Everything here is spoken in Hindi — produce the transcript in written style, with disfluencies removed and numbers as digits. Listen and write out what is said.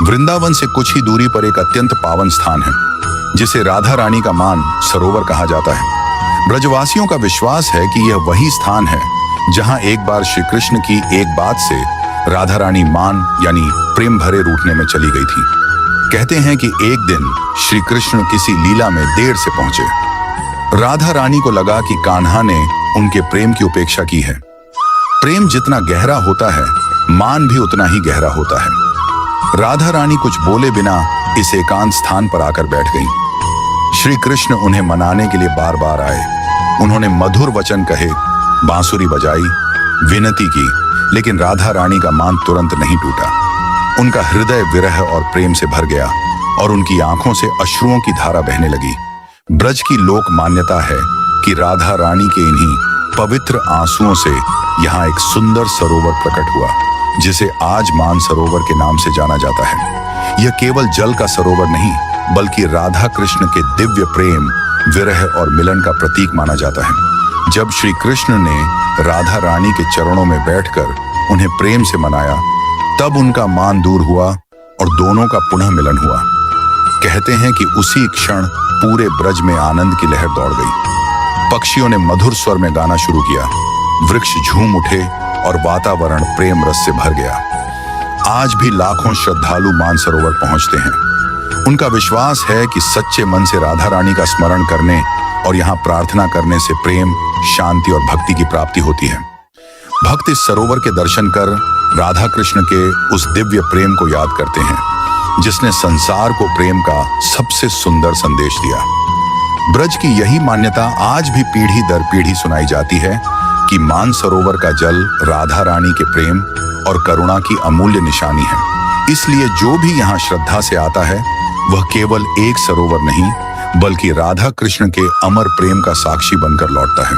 वृंदावन से कुछ ही दूरी पर एक अत्यंत पावन स्थान है जिसे राधा रानी का मान सरोवर कहा जाता है। ब्रजवासियों का विश्वास है कि यह वही स्थान है जहां एक बार श्री कृष्ण की एक बात से राधा रानी मान यानी प्रेम भरे रूठने में चली गई थी। कहते हैं कि एक दिन श्री कृष्ण किसी लीला में देर से पहुंचे। राधा रानी को लगा कि कान्हा ने उनके प्रेम की उपेक्षा की है। प्रेम जितना गहरा होता है, मान भी उतना ही गहरा होता है। राधा रानी कुछ बोले बिना इस एकांत स्थान पर आकर बैठ गईं। श्री कृष्ण उन्हें मनाने के लिए बार बार आए। उन्होंने मधुर वचन कहे, बांसुरी बजाई, विनती की, लेकिन राधा रानी का मान तुरंत नहीं टूटा। उनका हृदय विरह और प्रेम से भर गया और उनकी आंखों से अश्रुओं की धारा बहने लगी। ब्रज की लोक मान्यता है कि राधा रानी के इन्हीं पवित्र आंसुओं से यहाँ एक सुंदर सरोवर प्रकट हुआ, जिसे आज मान सरोवर के नाम से जाना जाता है। यह केवल जल का सरोवर नहीं, बल्कि राधा कृष्ण के दिव्य प्रेम, विरह और मिलन का प्रतीक माना जाता है। जब श्री कृष्ण ने राधा रानी के चरणों में बैठकर उन्हें प्रेम से मनाया, तब उनका मान दूर हुआ और दोनों का पुनः मिलन हुआ। कहते हैं कि उसी क्षण पूरे ब्रज में आनंद की लहर दौड़ गई। पक्षियों ने मधुर स्वर में गाना शुरू किया, वृक्ष झूम उठे और वातावरण प्रेम रस से भर गया। आज भी लाखों श्रद्धालु मानसरोवर पहुंचते हैं। उनका विश्वास है कि सच्चे मन से राधा रानी का स्मरण करने और यहाँ प्रार्थना करने से प्रेम, शांति और भक्ति की प्राप्ति होती है। भक्त इस सरोवर के दर्शन कर राधा कृष्ण के उस दिव्य प्रेम को याद करते हैं, जिसने संसार को प्रेम का सबसे सुंदर संदेश दिया। ब्रज की यही मान्यता आज भी पीढ़ी दर पीढ़ी सुनाई जाती है कि मान सरोवर का जल राधा रानी के प्रेम और करुणा की अमूल्य निशानी है। इसलिए जो भी यहाँ श्रद्धा से आता है, वह केवल एक सरोवर नहीं, बल्कि राधा कृष्ण के अमर प्रेम का साक्षी बनकर लौटता है।